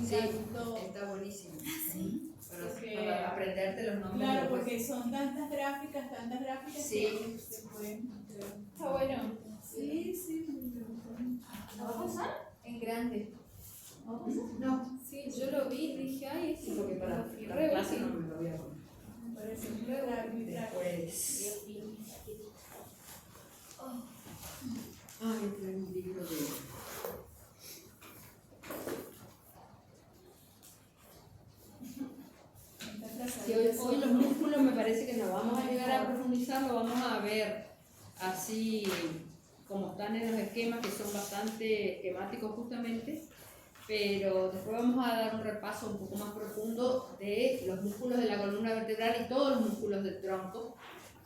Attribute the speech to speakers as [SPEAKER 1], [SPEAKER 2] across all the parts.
[SPEAKER 1] encantó.
[SPEAKER 2] Sí, está buenísimo.
[SPEAKER 1] Sí.
[SPEAKER 2] Para aprenderte los nombres.
[SPEAKER 1] Claro, porque son tantas gráficas
[SPEAKER 2] sí.
[SPEAKER 1] que se pueden.
[SPEAKER 3] Está bueno.
[SPEAKER 1] Sí, me gustó mucho.
[SPEAKER 3] ¿Lo vas a usar?
[SPEAKER 2] En grande.
[SPEAKER 3] No. Sí, yo lo vi y dije, ay, es
[SPEAKER 2] Sí, porque para
[SPEAKER 3] y
[SPEAKER 2] la
[SPEAKER 3] re
[SPEAKER 2] clase
[SPEAKER 3] útil.
[SPEAKER 2] no me lo voy a poner.
[SPEAKER 1] Me parece muy práctico.
[SPEAKER 2] Después. Este es un libro de. Sí, hoy los músculos me parece que nos vamos a llegar a profundizar, lo vamos a ver así como están en los esquemas, que son bastante esquemáticos justamente, pero después vamos a dar un repaso un poco más profundo de los músculos de la columna vertebral y todos los músculos del tronco,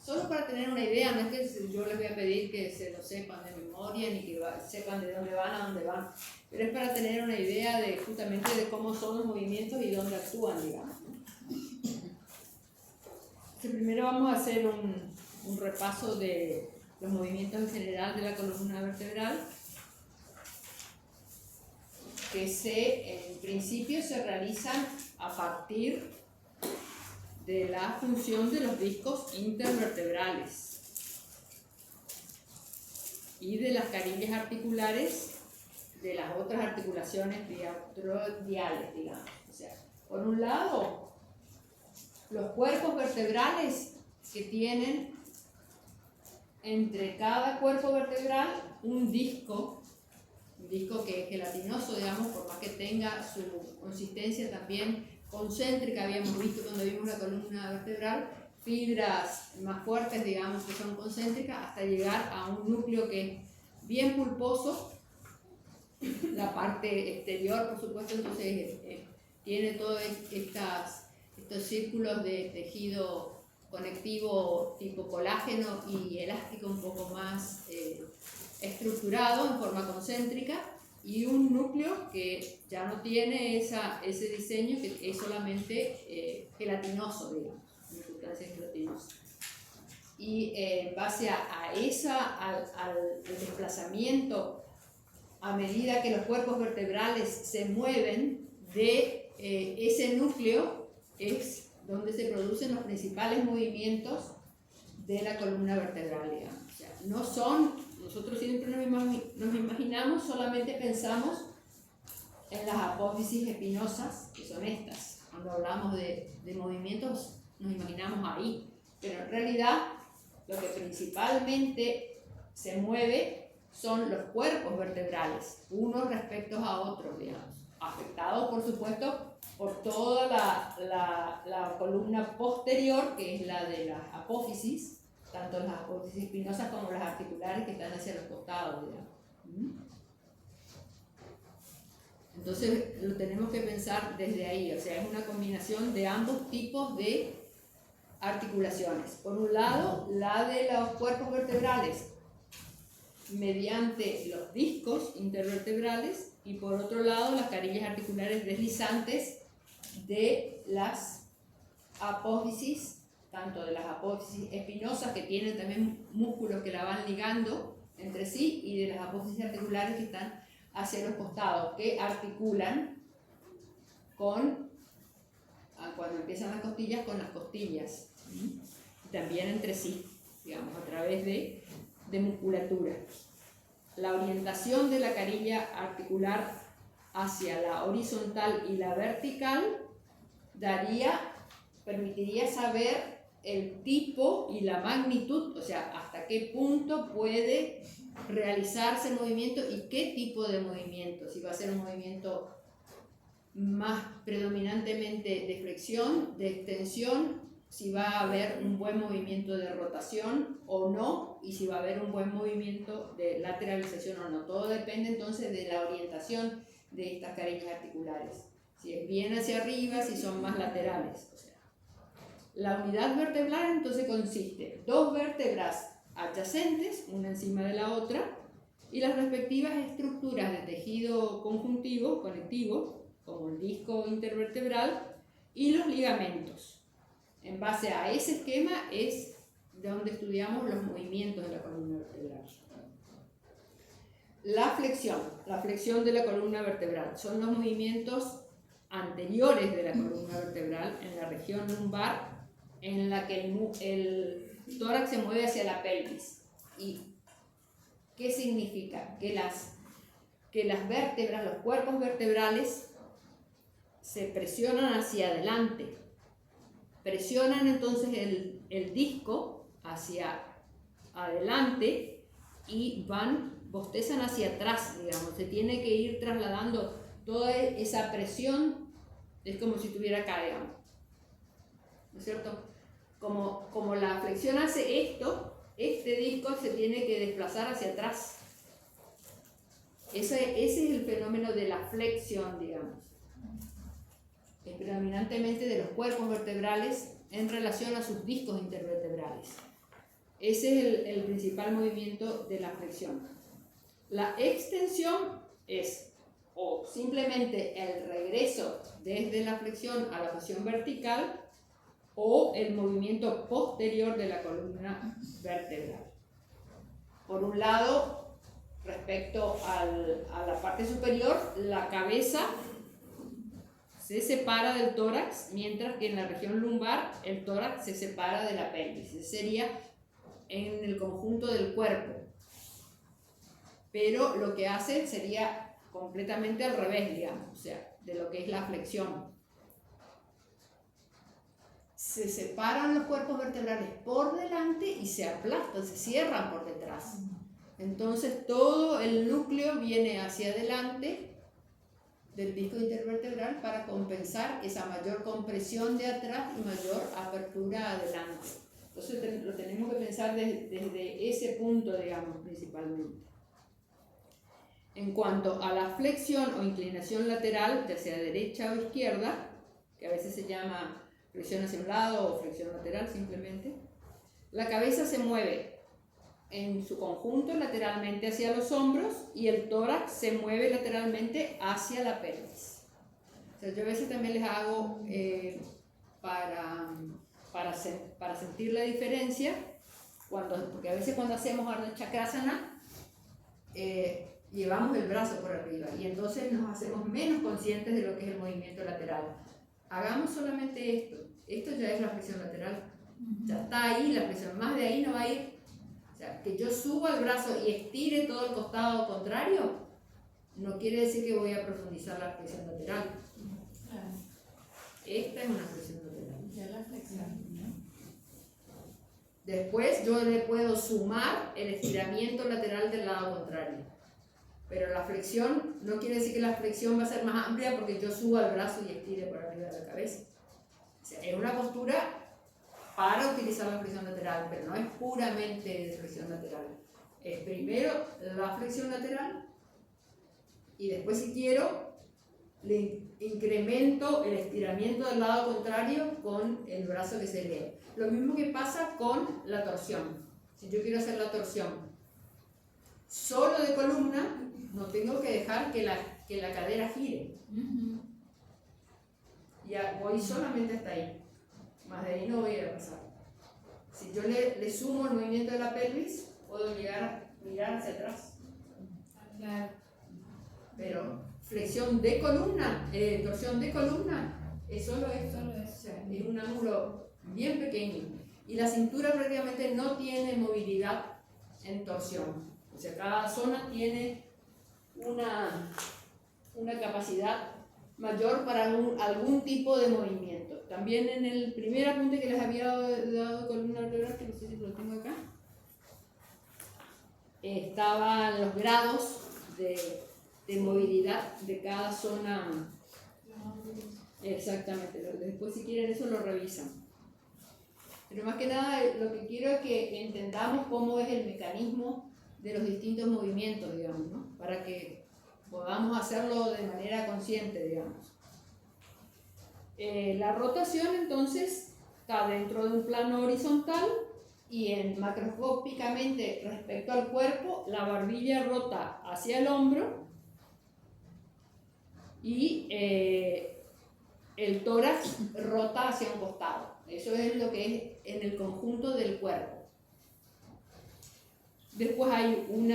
[SPEAKER 2] solo para tener una idea. No es que yo les voy a pedir que se lo sepan de memoria ni que sepan de dónde van a dónde van, pero es para tener una idea de justamente de cómo son los movimientos y dónde actúan, digamos. Primero vamos a hacer un repaso de los movimientos en general de la columna vertebral, que en principio se realizan a partir de la función de los discos intervertebrales y de las carillas articulares de las otras articulaciones diales, digamos. O sea, por un lado, los cuerpos vertebrales que tienen entre cada cuerpo vertebral un disco que es gelatinoso, digamos, por más que tenga su consistencia también concéntrica. Habíamos visto cuando vimos la columna vertebral fibras más fuertes, digamos, que son concéntricas, hasta llegar a un núcleo que es bien pulposo, la parte exterior, por supuesto. Entonces tiene todos estos círculos de tejido conectivo tipo colágeno y elástico un poco más estructurado en forma concéntrica, y un núcleo que ya no tiene ese diseño, que es solamente gelatinoso, digamos, una sustancia gelatinosa. Y en base al desplazamiento, a medida que los cuerpos vertebrales se mueven de ese núcleo, es donde se producen los principales movimientos de la columna vertebral, digamos. O sea, no son, nosotros siempre nos imaginamos, solamente pensamos en las apófisis espinosas, que son estas. Cuando hablamos de movimientos, nos imaginamos ahí, pero en realidad lo que principalmente se mueve son los cuerpos vertebrales, unos respecto a otros, digamos, afectados por supuesto por toda la columna posterior, que es la de las apófisis, tanto las apófisis espinosas como las articulares que están hacia los costados, digamos. Entonces lo tenemos que pensar desde ahí, o sea, es una combinación de ambos tipos de articulaciones. Por un lado, la de los cuerpos vertebrales mediante los discos intervertebrales, y por otro lado las carillas articulares deslizantes de las apófisis, tanto de las apófisis espinosas, que tienen también músculos que la van ligando entre sí, y de las apófisis articulares que están hacia los costados, que articulan cuando empiezan las costillas, con las costillas, y también entre sí, digamos, a través de musculatura. La orientación de la carilla articular hacia la horizontal y la vertical permitiría saber el tipo y la magnitud, o sea, hasta qué punto puede realizarse el movimiento y qué tipo de movimiento, si va a ser un movimiento más predominantemente de flexión, de extensión, si va a haber un buen movimiento de rotación o no, y si va a haber un buen movimiento de lateralización o no. Todo depende entonces de la orientación de estas carillas articulares, si es bien hacia arriba, si son más laterales. O sea, la unidad vertebral entonces consiste en dos vértebras adyacentes, una encima de la otra, y las respectivas estructuras de tejido conjuntivo, conectivo, como el disco intervertebral y los ligamentos. En base a ese esquema es donde estudiamos los movimientos de la columna vertebral. La flexión de la columna vertebral son los movimientos anteriores de la columna vertebral, en la región lumbar, en la que el tórax se mueve hacia la pelvis. ¿Y qué significa? Que las vértebras, los cuerpos vertebrales, se presionan hacia adelante. Presionan entonces el disco hacia adelante y bostezan hacia atrás, digamos. Se tiene que ir trasladando toda esa presión, es como si estuviera acá, digamos. ¿No es cierto? Como la flexión hace esto, este disco se tiene que desplazar hacia atrás. Ese es el fenómeno de la flexión, digamos. Es predominantemente de los cuerpos vertebrales en relación a sus discos intervertebrales. Ese es el principal movimiento de la flexión. La extensión es o simplemente el regreso desde la flexión a la posición vertical o el movimiento posterior de la columna vertebral. Por un lado, respecto a la parte superior, la cabeza se separa del tórax, mientras que en la región lumbar el tórax se separa de la pelvis. Ese sería en el conjunto del cuerpo. Pero lo que hace sería completamente al revés, digamos, o sea, de lo que es la flexión. Se separan los cuerpos vertebrales por delante y se aplastan, se cierran por detrás. Entonces todo el núcleo viene hacia adelante del disco intervertebral para compensar esa mayor compresión de atrás y mayor apertura adelante. Entonces lo tenemos que pensar desde ese punto, digamos, principalmente. En cuanto a la flexión o inclinación lateral, ya sea derecha o izquierda, que a veces se llama flexión hacia un lado o flexión lateral simplemente, la cabeza se mueve en su conjunto lateralmente hacia los hombros y el tórax se mueve lateralmente hacia la pelvis. O sea, yo a veces también les hago para sentir la diferencia, porque a veces cuando hacemos Ardha Chakrasana llevamos el brazo por arriba y entonces nos hacemos menos conscientes de lo que es el movimiento lateral. Hagamos solamente esto ya es la flexión lateral, ya está ahí la flexión, más de ahí no va a ir. O sea, que yo suba el brazo y estire todo el costado contrario, no quiere decir que voy a profundizar la flexión lateral.
[SPEAKER 1] Claro.
[SPEAKER 2] Esta es una flexión lateral.
[SPEAKER 1] Ya la flexión, ¿no?
[SPEAKER 2] Después yo le puedo sumar el estiramiento lateral del lado contrario. Pero la flexión no quiere decir que la flexión va a ser más amplia porque yo suba el brazo y estire por arriba de la cabeza. O sea, es una postura para utilizar la flexión lateral, pero no es puramente de flexión lateral. Es primero la flexión lateral y después, si quiero, le incremento el estiramiento del lado contrario con el brazo que se eleva. Lo mismo que pasa con la torsión. Si yo quiero hacer la torsión solo de columna, no tengo que dejar que la cadera gire. Ya voy solamente hasta ahí. Más de ahí no voy a pasar. Si yo le sumo el movimiento de la pelvis, puedo llegar a mirar hacia atrás.
[SPEAKER 3] Claro.
[SPEAKER 2] Pero flexión de columna, torsión de columna, es solo esto.
[SPEAKER 3] Solo eso.
[SPEAKER 2] O sea, es un ángulo bien pequeño. Y la cintura prácticamente no tiene movilidad en torsión. O sea, cada zona tiene una capacidad mayor para algún tipo de movimiento. También en el primer apunte que les había dado columna vertebral, que no sé si lo tengo acá, estaban los grados de movilidad de cada zona. Exactamente, después si quieren eso lo revisan. Pero más que nada lo que quiero es que entendamos cómo es el mecanismo de los distintos movimientos, digamos, ¿no? Para que podamos hacerlo de manera consciente, digamos. La rotación entonces está dentro de un plano horizontal y macroscópicamente respecto al cuerpo, la barbilla rota hacia el hombro y el tórax rota hacia un costado. Eso es lo que es en el conjunto del cuerpo. Después hay un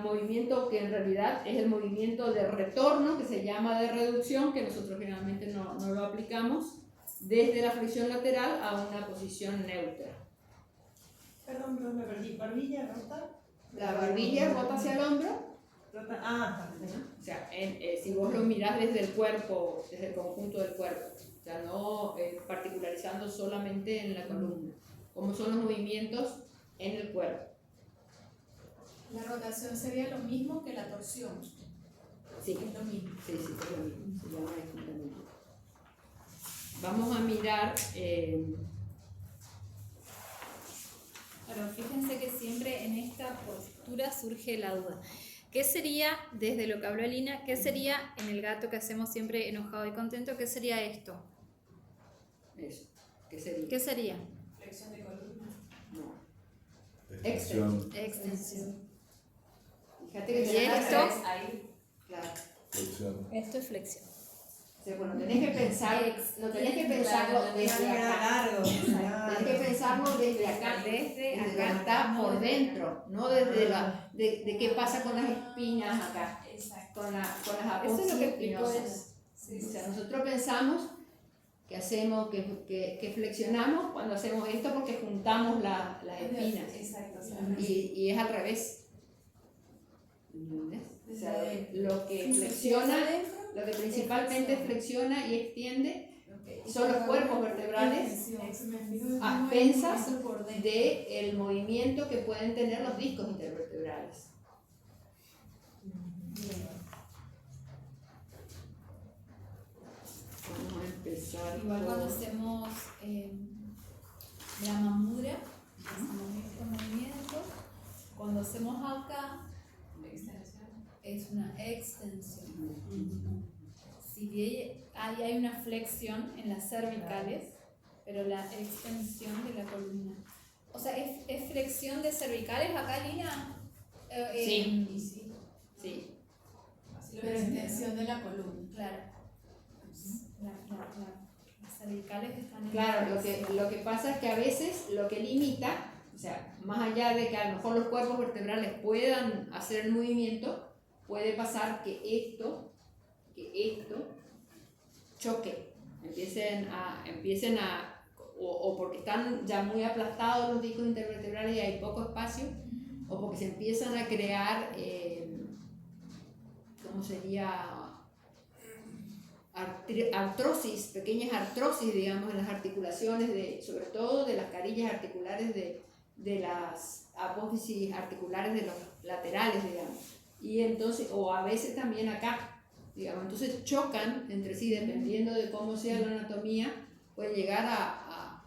[SPEAKER 2] movimiento que en realidad es el movimiento de retorno, que se llama de reducción, que nosotros generalmente no lo aplicamos, desde la flexión lateral a una posición neutra.
[SPEAKER 4] Perdón, me perdí. ¿Barbilla rota?
[SPEAKER 2] La barbilla rota hacia el hombro.
[SPEAKER 4] Rota,
[SPEAKER 2] O sea, si vos lo mirás desde el cuerpo, desde el conjunto del cuerpo, o sea, no particularizando solamente en la columna, como son los movimientos en el cuerpo.
[SPEAKER 3] La rotación sería lo mismo que la torsión.
[SPEAKER 2] Sí,
[SPEAKER 3] Es lo mismo.
[SPEAKER 2] sí, es lo mismo, se llama estiramiento. Vamos a mirar,
[SPEAKER 5] Claro, fíjense que siempre en esta postura surge la duda. ¿Qué sería, desde lo que habló Lina, qué sería en el gato que hacemos siempre enojado y contento, qué sería esto?
[SPEAKER 2] eso, ¿qué sería?
[SPEAKER 5] ¿Qué sería?
[SPEAKER 3] Flexión de columna.
[SPEAKER 2] No,
[SPEAKER 6] Extensión.
[SPEAKER 5] Extensión.
[SPEAKER 2] fíjate que
[SPEAKER 5] ¿Y
[SPEAKER 2] tenés
[SPEAKER 5] esto?
[SPEAKER 3] Ahí.
[SPEAKER 2] claro.
[SPEAKER 6] Flexión.
[SPEAKER 5] Esto es flexión.
[SPEAKER 2] O sea, bueno, tenés que pensar, no tenés que pensarlo desde acá.
[SPEAKER 4] largo.
[SPEAKER 2] Tenés que pensarlo desde acá,
[SPEAKER 5] Desde
[SPEAKER 2] desde
[SPEAKER 5] acá.
[SPEAKER 2] lo que está por dentro, no desde de qué pasa con las espinas acá,
[SPEAKER 3] Exacto.
[SPEAKER 2] con las
[SPEAKER 5] Eso es lo
[SPEAKER 2] apófisis
[SPEAKER 5] que explicó
[SPEAKER 2] espinosas.
[SPEAKER 3] Sí,
[SPEAKER 2] O sea, nosotros pensamos que hacemos, que flexionamos cuando hacemos esto porque juntamos las espinas.
[SPEAKER 3] Exacto. O sea,
[SPEAKER 2] Y es al revés. ¿Entendés? O sea, lo que
[SPEAKER 3] si se
[SPEAKER 2] flexiona,
[SPEAKER 3] cierra adentro,
[SPEAKER 2] lo que principalmente flexiona y extiende
[SPEAKER 3] ok.
[SPEAKER 2] son los cuerpos vertebrales a expensas del movimiento que pueden tener los discos intervertebrales. Vamos a empezar
[SPEAKER 5] Igual cuando
[SPEAKER 2] por...
[SPEAKER 5] hacemos Brahma Mudra, hacemos este movimiento. Cuando hacemos acá, es una extensión. Si bien hay una flexión en las cervicales, pero la extensión de la columna. O sea, ¿es flexión de cervicales acá, Lina?
[SPEAKER 2] Sí. Sí.
[SPEAKER 3] Pero extensión de la columna.
[SPEAKER 5] Claro. Las cervicales están en
[SPEAKER 2] Claro,
[SPEAKER 5] flexión.
[SPEAKER 2] lo que pasa es que a veces lo que limita, o sea, más allá de que a lo mejor los cuerpos vertebrales puedan hacer el movimiento, puede pasar que esto choque, empiecen a o porque están ya muy aplastados los discos intervertebrales y hay poco espacio, o porque se empiezan a crear, ¿cómo sería? Artrosis, pequeñas artrosis, digamos, en las articulaciones, sobre todo de las carillas articulares de las apófisis articulares de los laterales, digamos. Y entonces, o a veces también acá, digamos, entonces chocan entre sí, dependiendo de cómo sea la anatomía, puede llegar a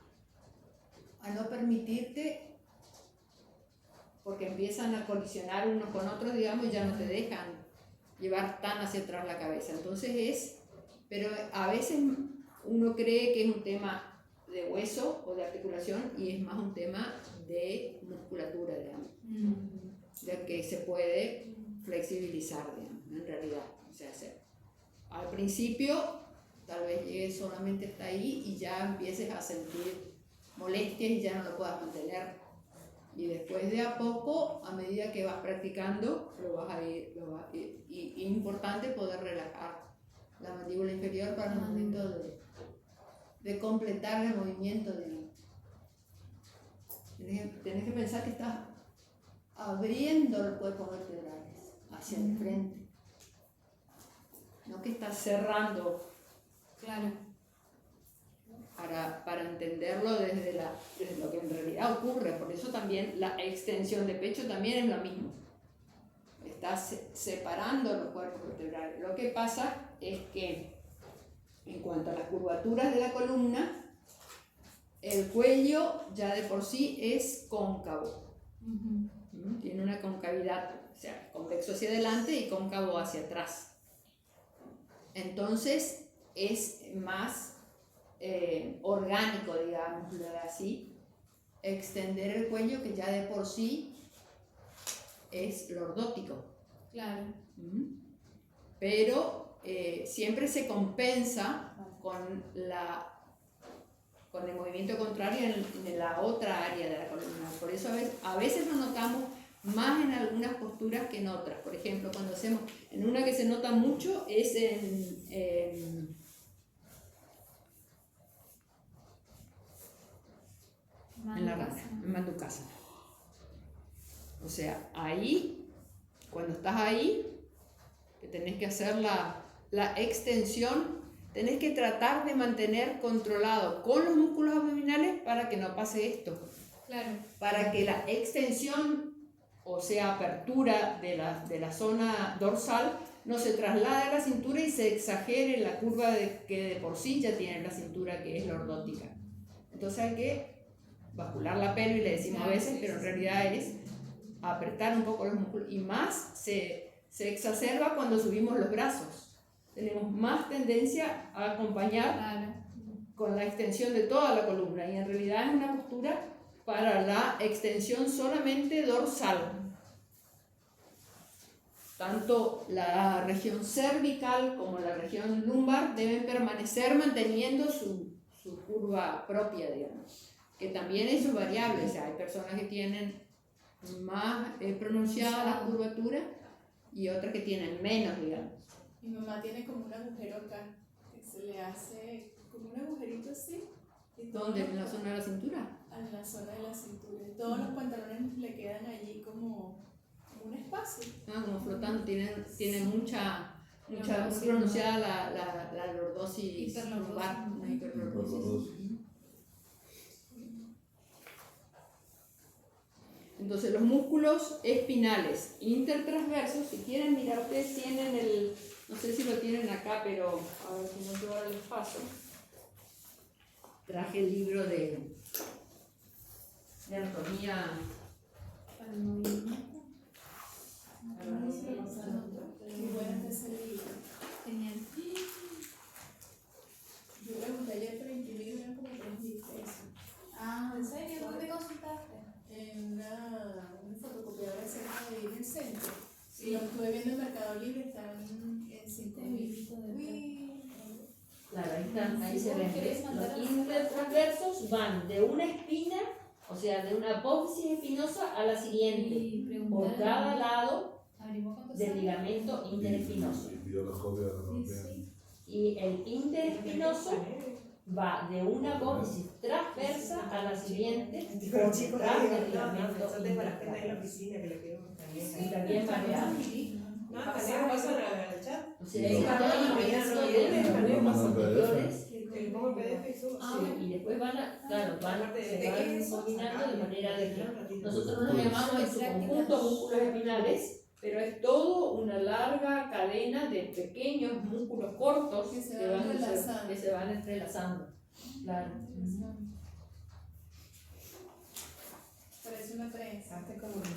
[SPEAKER 2] no permitirte, porque empiezan a colisionar unos con otros, digamos, y ya no te dejan llevar tan hacia atrás la cabeza. Entonces pero a veces uno cree que es un tema de hueso o de articulación y es más un tema de musculatura, digamos, de que se puede flexibilizar, digamos, en realidad. O sea, al principio tal vez llegues solamente hasta ahí y ya empieces a sentir molestias y ya no lo puedas mantener. Y después de a poco, a medida que vas practicando, y es importante poder relajar la mandíbula inferior para el momento de completar el movimiento. Tenés que pensar que estás abriendo los cuerpos vertebrales hacia el frente, no que estás cerrando.
[SPEAKER 5] Claro.
[SPEAKER 2] Para entenderlo desde lo que en realidad ocurre. Por eso también la extensión de pecho también es lo mismo. Estás separando los cuerpos vertebrales. Lo que pasa es que en cuanto a las curvaturas de la columna, el cuello ya de por sí es cóncavo. Tiene una concavidad, o sea, convexo hacia adelante y cóncavo hacia atrás. Entonces es más orgánico, digámoslo así, extender el cuello, que ya de por sí es lordótico.
[SPEAKER 5] Claro.
[SPEAKER 2] Pero siempre se compensa con con el movimiento contrario en la otra área de la columna. Por eso a veces lo notamos más en algunas posturas que en otras. Por ejemplo, cuando hacemos, en una que se nota mucho es en la rana, en Mandukasana. O sea, ahí, cuando estás ahí, que tenés que hacer la extensión, tenés que tratar de mantener controlado con los músculos abdominales para que no pase esto.
[SPEAKER 3] Claro.
[SPEAKER 2] Para que la extensión, o sea, apertura de la zona dorsal, no se traslade a la cintura y se exagere la curva que de por sí ya tiene la cintura, que es lordótica. Entonces hay que bascular la pelvis, y le decimos a veces, pero en realidad es apretar un poco los músculos. Y más se exacerba cuando subimos los brazos. Tenemos más tendencia a acompañar con la extensión de toda la columna, y en realidad es una postura para la extensión solamente dorsal. Tanto la región cervical como la región lumbar deben permanecer manteniendo su curva propia, digamos, que también es variable. O sea, hay personas que tienen más pronunciada la curvatura y otras que tienen menos, digamos.
[SPEAKER 3] Mi mamá tiene como un agujero acá, que se le hace como un agujerito así.
[SPEAKER 2] ¿Dónde? ¿En la zona de la cintura?
[SPEAKER 3] En la zona de la cintura. Y todos los pantalones le quedan allí como un espacio.
[SPEAKER 2] Ah, como flotando, tiene mucha muy pronunciada la lordosis lumbar, una hiperlordosis. Entonces los músculos espinales intertransversos, si quieren mirar, ustedes tienen no sé si lo tienen acá, pero a ver si no yo ahora les paso. Traje el libro de anatomía
[SPEAKER 5] Para el movimiento.
[SPEAKER 3] Muy bueno ese libro.
[SPEAKER 5] Genial.
[SPEAKER 3] Yo pregunté ayer, pero imprimir eran como 3.000 pesos.
[SPEAKER 5] Ah, ¿en serio? ¿Dónde consultaste?
[SPEAKER 3] En una fotocopiadora cerca de ahí en el centro.
[SPEAKER 5] Sí.
[SPEAKER 3] Lo estuve viendo en Mercado Libre, están en 5.000.
[SPEAKER 2] Claro, ahí están, ahí se ven.
[SPEAKER 5] ¿Querés mandar
[SPEAKER 2] Los
[SPEAKER 5] a
[SPEAKER 2] intertransversos van de una espina, o sea, de una apófisis espinosa a la siguiente,
[SPEAKER 5] Y
[SPEAKER 2] por
[SPEAKER 5] preguntar.
[SPEAKER 2] cada lado
[SPEAKER 5] Averigua cuánto
[SPEAKER 2] del
[SPEAKER 5] sale.
[SPEAKER 2] ligamento interespinoso. Y el interespinoso va de una apófisis transversa a la siguiente, por detrás del ligamento intertransverso. Y también variable.
[SPEAKER 4] No, también pasan al chat.
[SPEAKER 2] O sea, ahí está todo el movimiento de los músculos anteriores.
[SPEAKER 4] El pongo PDF y subo.
[SPEAKER 2] Sí, y después se van combinando de manera de que nosotros no los llamamos en su conjunto músculos espinales, pero es todo una larga cadena de pequeños músculos cortos
[SPEAKER 3] Que se van
[SPEAKER 2] entrelazando. Claro.
[SPEAKER 3] Parece una trenza.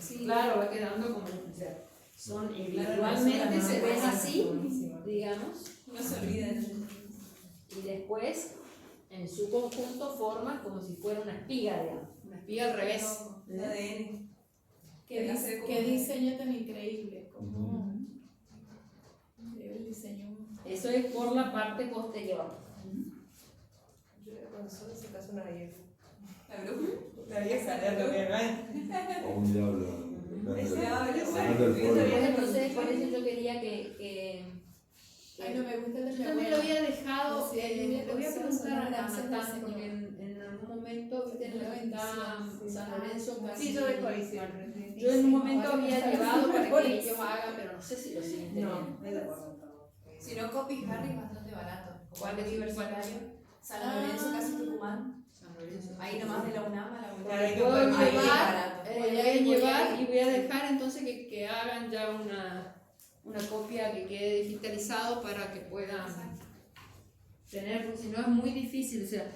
[SPEAKER 4] Sí.
[SPEAKER 2] Claro, va quedando como, o sea, son individualmente se ven así, digamos,
[SPEAKER 3] No se olviden.
[SPEAKER 2] y después en su conjunto forman como si fuera una espiga, digamos, una espiga al revés.
[SPEAKER 4] ADN.
[SPEAKER 3] Qué diseño tan increíble. Como el diseño.
[SPEAKER 2] Eso es por la parte posterior.
[SPEAKER 4] Solo se casa una vieja. La vieja, la vieja.
[SPEAKER 6] O un diablo.
[SPEAKER 2] Entonces, por eso yo quería que
[SPEAKER 3] Ay, no me gusta el de
[SPEAKER 2] yo
[SPEAKER 3] mi
[SPEAKER 2] también lo
[SPEAKER 3] abuela.
[SPEAKER 2] había dejado,
[SPEAKER 3] Sí, hay una
[SPEAKER 2] le voy a
[SPEAKER 3] cosa,
[SPEAKER 2] preguntar
[SPEAKER 3] son
[SPEAKER 2] a
[SPEAKER 3] gracias
[SPEAKER 2] Natán,
[SPEAKER 3] al
[SPEAKER 2] porque
[SPEAKER 3] Señor.
[SPEAKER 2] en algún momento, viste, en la que está
[SPEAKER 3] Sí.
[SPEAKER 2] San Lorenzo, casi.
[SPEAKER 4] Sí, yo dejo ahí, sí.
[SPEAKER 2] Yo en un momento
[SPEAKER 3] Ahora
[SPEAKER 2] había
[SPEAKER 3] está
[SPEAKER 2] llevado para
[SPEAKER 3] mejor.
[SPEAKER 2] que ellos hagan, pero no sé si lo siguen teniendo.
[SPEAKER 4] No, es de acuerdo.
[SPEAKER 1] Si no, Copy Harry es bastante barato.
[SPEAKER 2] ¿Cuál es
[SPEAKER 1] universitario? San Lorenzo, casi Tucumán.
[SPEAKER 2] San Lorenzo.
[SPEAKER 1] Ahí nomás de la UNAM a la UNAM.
[SPEAKER 4] Claro, hay que
[SPEAKER 2] Puedo
[SPEAKER 4] poner
[SPEAKER 1] Ahí es
[SPEAKER 2] llevar,
[SPEAKER 1] barato.
[SPEAKER 2] voy a llevar y voy a dejar entonces que hagan ya una copia que quede digitalizado para que puedan tener, porque si no es muy difícil, o sea,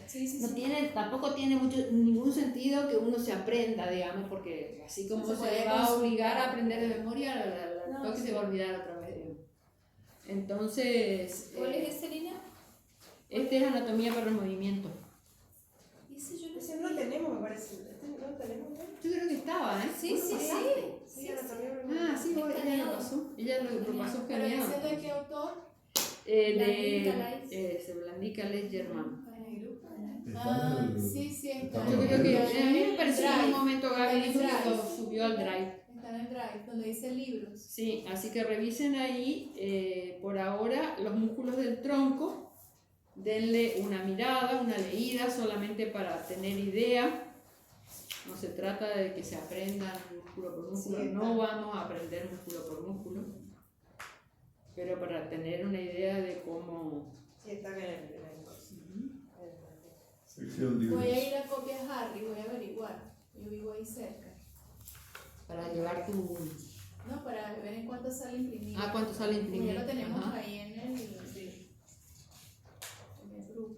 [SPEAKER 2] tampoco tiene ningún sentido que uno se aprenda, digamos, porque así como
[SPEAKER 3] Se
[SPEAKER 2] se
[SPEAKER 3] puede
[SPEAKER 2] va a
[SPEAKER 3] consultar.
[SPEAKER 2] obligar a aprender de memoria, la toque se va a olvidar otra vez, digamos. Entonces,
[SPEAKER 5] ¿Cuál es ese, Lina?
[SPEAKER 2] este es anatomía para el movimiento.
[SPEAKER 5] Ese yo no
[SPEAKER 4] Ese
[SPEAKER 5] sé.
[SPEAKER 4] no tenemos, me parece. Este no tenemos, ¿no?
[SPEAKER 2] Yo creo que estaba, ¿eh?
[SPEAKER 5] Sí, sí, sí.
[SPEAKER 4] Sí, anatomía.
[SPEAKER 2] Ah, sí, ella lo pasó. Ella lo pasó
[SPEAKER 3] ¿Pero
[SPEAKER 2] escaneado.
[SPEAKER 3] ese es de qué autor?
[SPEAKER 2] De
[SPEAKER 5] Blandica Leitz.
[SPEAKER 2] Blandica Leitz Germán.
[SPEAKER 3] Ah, sí, sí, está.
[SPEAKER 2] Yo creo que a mí me pareció en un
[SPEAKER 3] Drive.
[SPEAKER 2] momento Gaby
[SPEAKER 3] Está en
[SPEAKER 2] dijo que
[SPEAKER 3] Drive.
[SPEAKER 2] lo subió al Drive.
[SPEAKER 3] Está en el Drive, donde dice libros.
[SPEAKER 2] Sí, así que revisen ahí por ahora los músculos del tronco, denle una mirada, una leída solamente para tener idea. No se trata de que se aprendan músculo por músculo,
[SPEAKER 4] Sí,
[SPEAKER 2] no vamos a aprender músculo por músculo, pero para tener una idea de cómo...
[SPEAKER 4] Sí, está bien el primer cosa.
[SPEAKER 6] Sección libros.
[SPEAKER 3] Voy a ir a Copias Harry, voy a averiguar. Yo vivo ahí cerca.
[SPEAKER 2] Para llevar tu...
[SPEAKER 3] No, para ver en cuánto sale imprimido.
[SPEAKER 2] Ah, ¿cuánto sale
[SPEAKER 3] Como
[SPEAKER 2] imprimir?
[SPEAKER 3] ya lo tenemos
[SPEAKER 2] Ajá.
[SPEAKER 3] ahí en el grupo.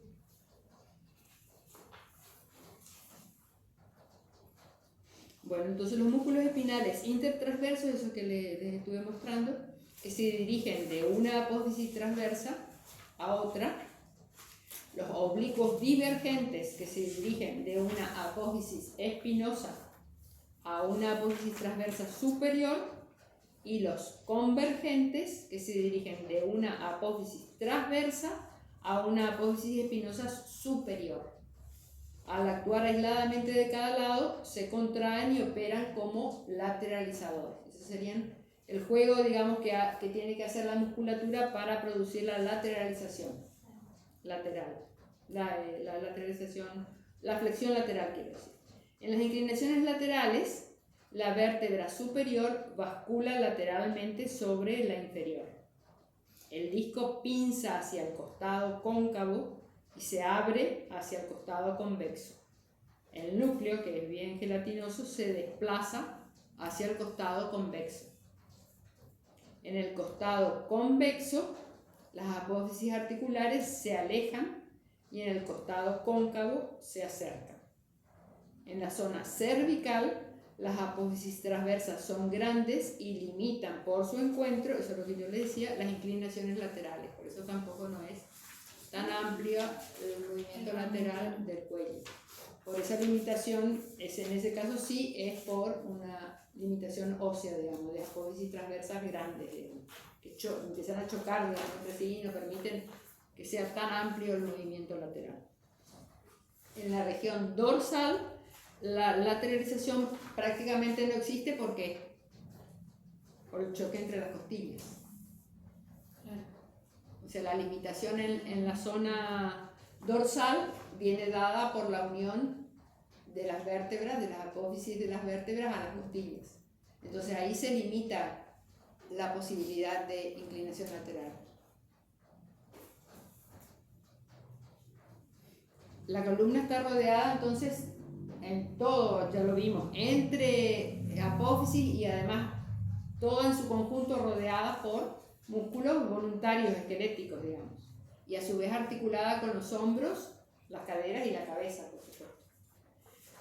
[SPEAKER 2] Bueno, entonces los músculos espinales intertransversos, eso que les estuve mostrando, que se dirigen de una apófisis transversa a otra. Los oblicuos divergentes, que se dirigen de una apófisis espinosa a una apófisis transversa superior. Y los convergentes, que se dirigen de una apófisis transversa a una apófisis espinosa superior. Al actuar aisladamente de cada lado, se contraen y operan como lateralizadores. Ese serían el juego, digamos, que tiene que hacer la musculatura para producir la lateralización lateral. La lateralización, la flexión lateral, quiero decir. En las inclinaciones laterales, la vértebra superior bascula lateralmente sobre la inferior. El disco pinza hacia el costado cóncavo y se abre hacia el costado convexo. El núcleo, que es bien gelatinoso, se desplaza hacia el costado convexo. En el costado convexo, las apófisis articulares se alejan y en el costado cóncavo se acercan. En la zona cervical, las apófisis transversas son grandes y limitan por su encuentro, eso es lo que yo les decía, las inclinaciones laterales. Por eso tampoco no es tan amplio el movimiento lateral del cuello. Por esa limitación, en ese caso sí es por una limitación ósea, digamos, de apófisis transversas grandes, digamos, que empiezan a chocar, digamos, entre sí y no permiten que sea tan amplio el movimiento lateral. En la región dorsal, la lateralización prácticamente no existe porque por el choque entre las costillas. O sea, la limitación en la zona dorsal viene dada por la unión de las vértebras, de las apófisis de las vértebras a las costillas. Entonces ahí se limita la posibilidad de inclinación lateral. La columna está rodeada entonces en todo, ya lo vimos, entre apófisis y además todo en su conjunto rodeada por músculos voluntarios esqueléticos, digamos, y a su vez articulada con los hombros, las caderas y la cabeza, por supuesto.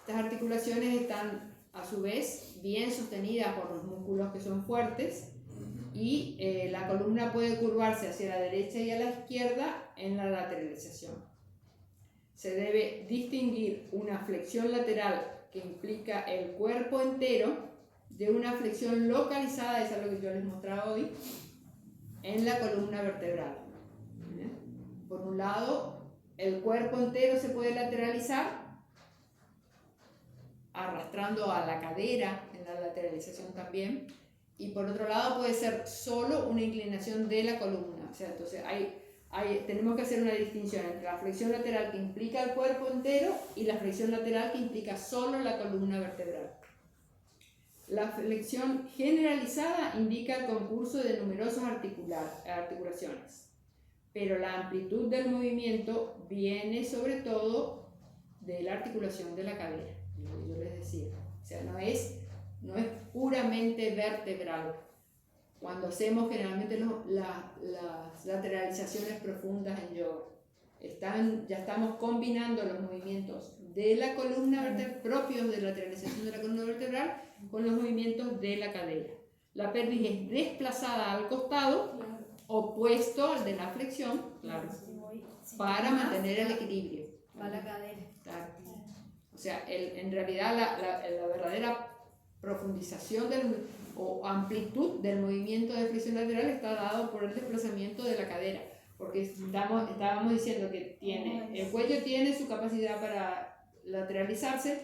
[SPEAKER 2] Estas articulaciones están a su vez bien sostenidas por los músculos que son fuertes y la columna puede curvarse hacia la derecha y a la izquierda en la lateralización. Se debe distinguir una flexión lateral que implica el cuerpo entero de una flexión localizada, eso es lo que yo les mostraba hoy, en la columna vertebral. Por un lado, el cuerpo entero se puede lateralizar arrastrando a la cadera en la lateralización también, y por otro lado puede ser solo una inclinación de la columna. O sea, entonces tenemos que hacer una distinción entre la flexión lateral que implica el cuerpo entero y la flexión lateral que implica solo la columna vertebral. La flexión generalizada indica el concurso de numerosas articulaciones, pero la amplitud del movimiento viene sobre todo de la articulación de la cadera, lo que yo les decía. O sea, no es puramente vertebral. Cuando hacemos generalmente las lateralizaciones profundas en yoga, ya estamos combinando los movimientos de la columna vertebral, propios de la lateralización de la columna vertebral, con los movimientos de la cadera. La pelvis es desplazada al costado,
[SPEAKER 3] Claro.
[SPEAKER 2] opuesto al de la flexión, claro, para mantener el equilibrio.
[SPEAKER 5] Va la cadera.
[SPEAKER 2] Claro. O sea, en realidad la verdadera profundización o amplitud del movimiento de flexión lateral está dado por el desplazamiento de la cadera. porque estábamos diciendo que el cuello tiene su capacidad para lateralizarse,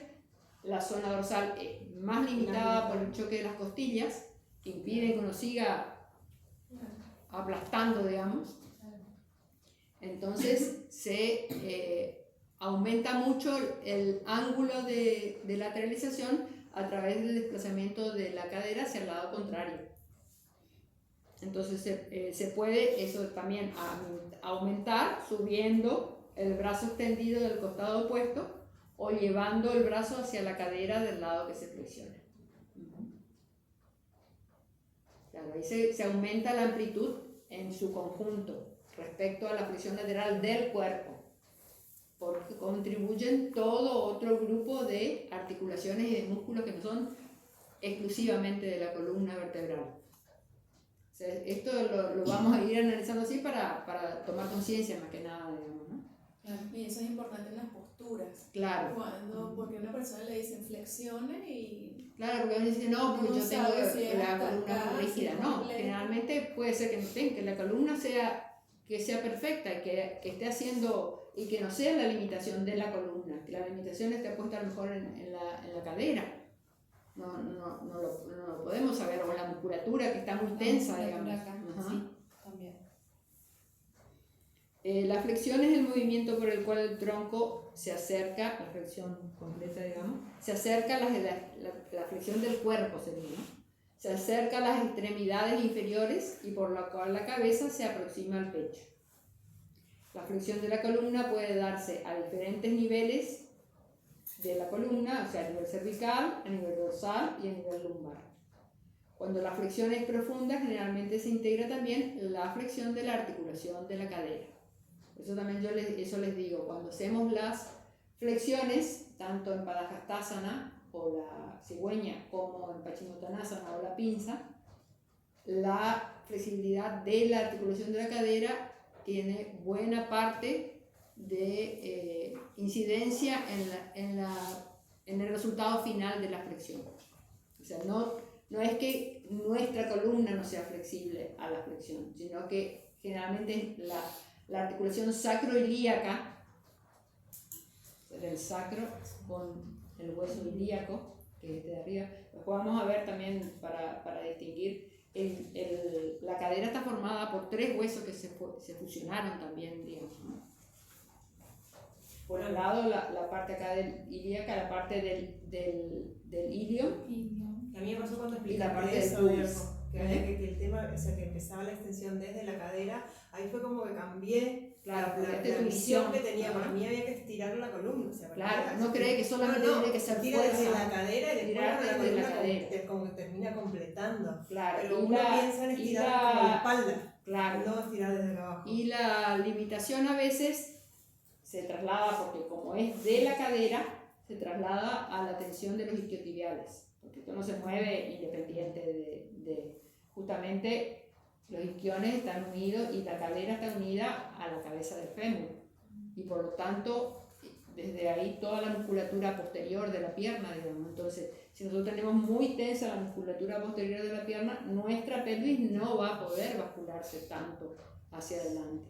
[SPEAKER 2] la zona dorsal es más limitada por el choque de las costillas, que impide que uno siga aplastando, digamos. Entonces se aumenta mucho el ángulo de lateralización a través del desplazamiento de la cadera hacia el lado contrario. Entonces se puede eso también aumentar subiendo el brazo extendido del costado opuesto o llevando el brazo hacia la cadera del lado que se flexiona. Claro, ahí se aumenta la amplitud en su conjunto respecto a la flexión lateral del cuerpo, porque contribuyen todo otro grupo de articulaciones y de músculos que no son exclusivamente de la columna vertebral. O sea, esto lo vamos a ir analizando así para tomar conciencia más que nada, digamos, ¿no?
[SPEAKER 3] Claro, y eso es importante en las posturas.
[SPEAKER 2] Claro.
[SPEAKER 3] Porque a una persona le dicen flexione y...
[SPEAKER 2] Claro, porque uno dice, no, porque
[SPEAKER 3] Uno
[SPEAKER 2] yo tengo
[SPEAKER 3] sabe si es
[SPEAKER 2] la
[SPEAKER 3] hasta
[SPEAKER 2] columna
[SPEAKER 3] acá,
[SPEAKER 2] muy rígida.
[SPEAKER 3] si es
[SPEAKER 2] No,
[SPEAKER 3] completo.
[SPEAKER 2] generalmente puede ser que no tenga, que la columna sea perfecta, que esté haciendo, y que no sea la limitación de la columna, que la limitación esté puesta a lo mejor en la cadera. No lo podemos saber, o la musculatura que está muy tensa, digamos.
[SPEAKER 5] Acá,
[SPEAKER 2] Ajá.
[SPEAKER 5] sí, también.
[SPEAKER 2] La flexión es el movimiento por el cual el tronco se acerca, la flexión completa, digamos, se acerca a la flexión del cuerpo, sería, ¿no? Se acerca a las extremidades inferiores y por la cual la cabeza se aproxima al pecho. La flexión de la columna puede darse a diferentes niveles de la columna, o sea, a nivel cervical, a nivel dorsal y a nivel lumbar. Cuando la flexión es profunda, generalmente se integra también la flexión de la articulación de la cadera. Eso también eso les digo, cuando hacemos las flexiones, tanto en Padahastasana o la cigüeña como en Paschimottanasana o la pinza, la flexibilidad de la articulación de la cadera tiene buena parte de incidencia en el resultado final de la flexión. O sea, no es que nuestra columna no sea flexible a la flexión, sino que generalmente la articulación sacroilíaca, el sacro con el hueso ilíaco, que es de arriba, pues vamos a ver también para distinguir, la cadera está formada por 3 huesos que se fusionaron también, digamos, ¿no? Por un lado la parte acá del ilíaca, la parte del ilium,
[SPEAKER 4] A mí me pasó cuando
[SPEAKER 2] y la parte
[SPEAKER 4] explicaste
[SPEAKER 2] del
[SPEAKER 4] eso,
[SPEAKER 2] pubis.
[SPEAKER 4] que había que el tema, o sea, que empezaba la extensión desde la cadera, ahí fue como que cambié
[SPEAKER 2] Claro,
[SPEAKER 4] la
[SPEAKER 2] esta es tu
[SPEAKER 4] visión
[SPEAKER 2] visión.
[SPEAKER 4] que tenía.
[SPEAKER 2] Ajá.
[SPEAKER 4] Para mí había que estirar la columna. O sea, para
[SPEAKER 2] Claro,
[SPEAKER 4] mí,
[SPEAKER 2] no cree que solamente tiene que ser
[SPEAKER 4] tira desde la
[SPEAKER 2] fuerza.
[SPEAKER 4] cadera y después
[SPEAKER 2] Tirar
[SPEAKER 4] la
[SPEAKER 2] desde
[SPEAKER 4] columna
[SPEAKER 2] la cadera.
[SPEAKER 4] como que termina completando.
[SPEAKER 2] Claro,
[SPEAKER 4] Pero
[SPEAKER 2] y
[SPEAKER 4] uno
[SPEAKER 2] la-
[SPEAKER 4] piensa en
[SPEAKER 2] y
[SPEAKER 4] estirar
[SPEAKER 2] la-
[SPEAKER 4] como la espalda,
[SPEAKER 2] Claro.
[SPEAKER 4] no estirar desde acá abajo.
[SPEAKER 2] Y la limitación a veces se traslada, porque como es de la cadera, se traslada a la tensión de los isquiotibiales, porque esto no se mueve independiente de justamente los isquiones están unidos y la cadera está unida a la cabeza del fémur, y por lo tanto desde ahí toda la musculatura posterior de la pierna, digamos. Entonces, si nosotros tenemos muy tensa la musculatura posterior de la pierna, nuestra pelvis no va a poder bascularse tanto hacia adelante,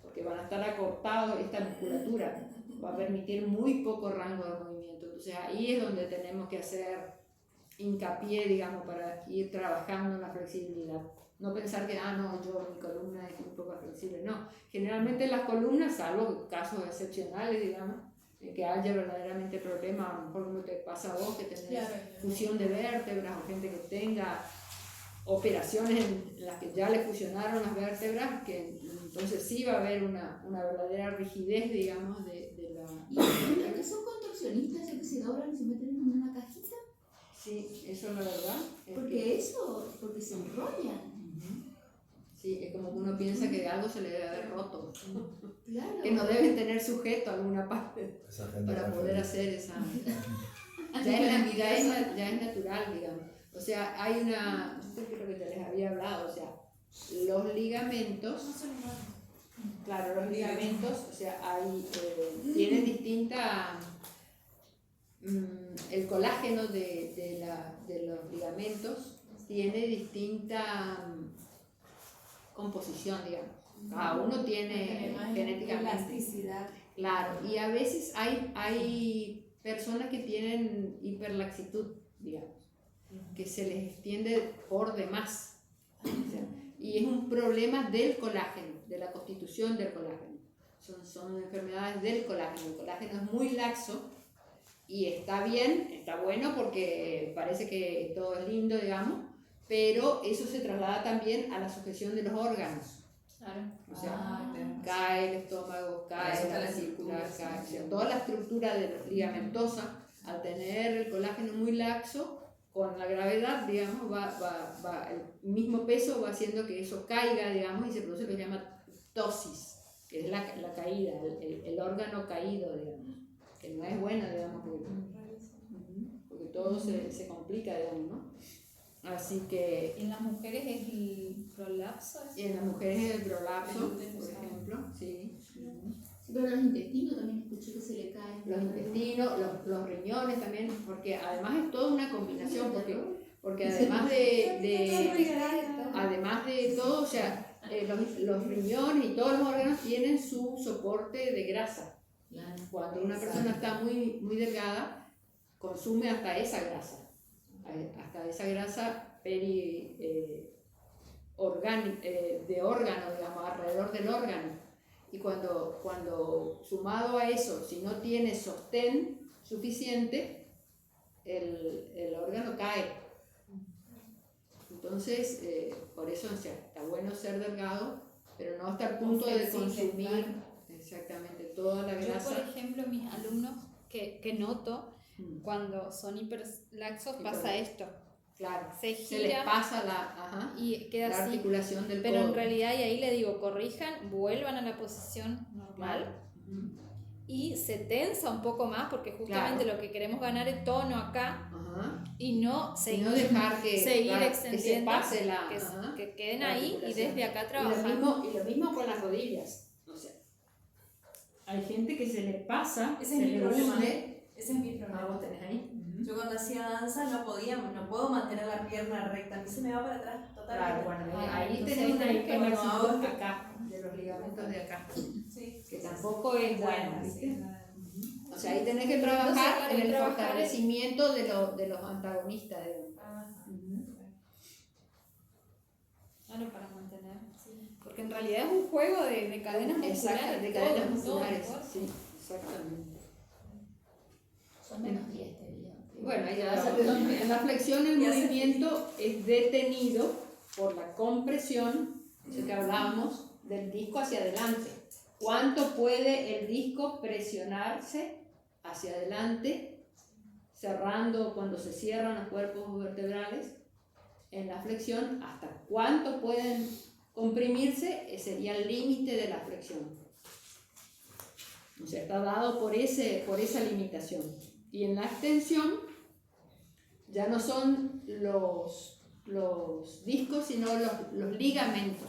[SPEAKER 2] porque van a estar acortados, esta musculatura va a permitir muy poco rango de movimiento. Entonces ahí es donde tenemos que hacer hincapié, digamos, para ir trabajando en la flexibilidad. No pensar que, mi columna es muy poco flexible. No, generalmente las columnas, salvo casos excepcionales, digamos, en que haya verdaderamente problemas, a lo mejor como te pasa a vos, que tenés fusión de vértebras, o gente que tenga operaciones en las que ya le fusionaron las vértebras, que entonces sí va a haber una verdadera rigidez, digamos, de la...
[SPEAKER 5] ¿Y los que son contorsionistas, que se doblan y se meten en una cajita?
[SPEAKER 2] Sí, eso es la verdad.
[SPEAKER 5] Porque se enrollan.
[SPEAKER 2] Sí, es como que uno piensa que algo se le debe haber roto,
[SPEAKER 5] Claro.
[SPEAKER 2] que no deben tener sujeto a alguna parte
[SPEAKER 6] Esa gente
[SPEAKER 2] para
[SPEAKER 6] está
[SPEAKER 2] poder
[SPEAKER 6] feliz.
[SPEAKER 2] hacer esa... ya es natural, digamos. O sea, hay una... Yo creo que te les había hablado, o sea, los ligamentos... Claro, los ligamentos, o sea, tienen distinta... el colágeno de los ligamentos tiene distinta composición, digamos. Cada uno tiene
[SPEAKER 5] Tiene más
[SPEAKER 2] genéticamente.
[SPEAKER 5] elasticidad.
[SPEAKER 2] Claro, y a veces hay personas que tienen hiperlaxitud, digamos, que se les extiende por demás. O sea, y es un problema del colágeno, de la constitución del colágeno. Son enfermedades del colágeno. El colágeno es muy laxo y está bien, está bueno porque parece que todo es lindo, digamos, pero eso se traslada también a la sujeción de los órganos.
[SPEAKER 5] Claro.
[SPEAKER 2] O sea,
[SPEAKER 1] claro.
[SPEAKER 2] cae el estómago,
[SPEAKER 1] Eso
[SPEAKER 2] cae
[SPEAKER 1] está
[SPEAKER 2] la
[SPEAKER 1] la
[SPEAKER 2] vesícula,
[SPEAKER 1] estructura,
[SPEAKER 2] cae, o
[SPEAKER 1] sí.
[SPEAKER 2] sea, toda la estructura ligamentosa, al tener el colágeno muy laxo, con la gravedad, digamos, el mismo peso va haciendo que eso caiga, digamos, y se produce lo que se llama ptosis, que es la caída, el órgano caído, digamos, que no es bueno, digamos, porque todo se complica, digamos, ¿no? Así que
[SPEAKER 5] En las mujeres es el prolapso.
[SPEAKER 2] y en las mujeres es el prolapso,
[SPEAKER 1] El útero,
[SPEAKER 2] por ejemplo, sí.
[SPEAKER 6] Pero los intestinos también escuché que se le caen.
[SPEAKER 2] Los intestinos, los riñones también, porque además es toda una combinación, porque además además de todo, o sea, los riñones y todos los órganos tienen su soporte de grasa.
[SPEAKER 6] Claro.
[SPEAKER 2] Cuando una persona está muy, muy delgada, consume hasta esa grasa de órgano, digamos, alrededor del órgano. Y cuando sumado a eso, si no tiene sostén suficiente, el órgano cae. Entonces, por eso, o sea, está bueno ser delgado, pero no hasta el punto de
[SPEAKER 5] Flexible,
[SPEAKER 2] consumir
[SPEAKER 5] claro.
[SPEAKER 2] exactamente toda la
[SPEAKER 5] Yo,
[SPEAKER 2] grasa.
[SPEAKER 5] por ejemplo, mis alumnos que noto
[SPEAKER 2] Mm,
[SPEAKER 5] cuando son hiperlaxos
[SPEAKER 2] Hiper-
[SPEAKER 5] pasa esto.
[SPEAKER 2] Claro,
[SPEAKER 5] Se
[SPEAKER 2] se les
[SPEAKER 5] gira
[SPEAKER 2] pasa la
[SPEAKER 5] y queda
[SPEAKER 2] la
[SPEAKER 5] así.
[SPEAKER 2] articulación del
[SPEAKER 5] Pero
[SPEAKER 2] codo.
[SPEAKER 5] en realidad, y ahí le digo, corrijan, vuelvan a la posición normal
[SPEAKER 2] Ujú.
[SPEAKER 5] y se tensa un poco más porque justamente
[SPEAKER 2] Claro.
[SPEAKER 5] lo que queremos ganar es tono acá
[SPEAKER 2] Ajá.
[SPEAKER 5] y no
[SPEAKER 2] Y
[SPEAKER 5] seguir,
[SPEAKER 2] no dejar que,
[SPEAKER 5] seguir
[SPEAKER 2] claro,
[SPEAKER 5] extendiendo,
[SPEAKER 2] que se pase la,
[SPEAKER 5] que,
[SPEAKER 2] ajá,
[SPEAKER 5] que queden
[SPEAKER 2] la
[SPEAKER 5] ahí y
[SPEAKER 2] articulación.
[SPEAKER 5] desde acá
[SPEAKER 2] Y lo
[SPEAKER 5] trabajando.
[SPEAKER 2] mismo con las rodillas. O sea, hay gente que se le pasa,
[SPEAKER 1] Ese
[SPEAKER 2] se
[SPEAKER 1] es mi
[SPEAKER 2] le
[SPEAKER 1] problema.
[SPEAKER 2] hunde.
[SPEAKER 1] Ese es mi
[SPEAKER 2] Ah,
[SPEAKER 1] problema.
[SPEAKER 2] vos tenés ahí.
[SPEAKER 1] Yo cuando hacía danza no puedo mantener la pierna recta, a mí se me va para atrás
[SPEAKER 2] Claro,
[SPEAKER 1] totalmente.
[SPEAKER 2] bueno,
[SPEAKER 5] Ah,
[SPEAKER 2] ahí
[SPEAKER 5] entonces
[SPEAKER 2] tenés una
[SPEAKER 5] tenés que-
[SPEAKER 2] hiperlaxitud
[SPEAKER 1] bueno, ahora-
[SPEAKER 2] acá, de los ligamentos de acá,
[SPEAKER 1] Sí.
[SPEAKER 2] que tampoco es bueno,
[SPEAKER 1] Sí,
[SPEAKER 2] ¿viste?
[SPEAKER 1] claro.
[SPEAKER 2] O sea, ahí tenés que
[SPEAKER 5] Entonces,
[SPEAKER 2] trabajar
[SPEAKER 5] claro,
[SPEAKER 2] en el
[SPEAKER 5] trabajar
[SPEAKER 2] fortalecimiento de los antagonistas, digamos.
[SPEAKER 5] Claro, para mantener. Porque en realidad es un juego de cadenas musculares.
[SPEAKER 2] Exacto, de
[SPEAKER 5] todo,
[SPEAKER 2] cadenas
[SPEAKER 5] todo el
[SPEAKER 2] musculares,
[SPEAKER 5] cuerpo.
[SPEAKER 2] sí, exactamente.
[SPEAKER 6] Son menos 10, te digo.
[SPEAKER 2] Bueno, en la flexión el
[SPEAKER 1] Ya se-
[SPEAKER 2] movimiento es detenido por la compresión, eso que hablábamos, del disco hacia adelante. ¿Cuánto puede el disco presionarse hacia adelante, cerrando cuando se cierran los cuerpos vertebrales? En la flexión, ¿hasta cuánto pueden comprimirse? Ese sería el límite de la flexión. O sea, está dado por esa limitación. Y en la extensión ya no son los discos, sino los ligamentos.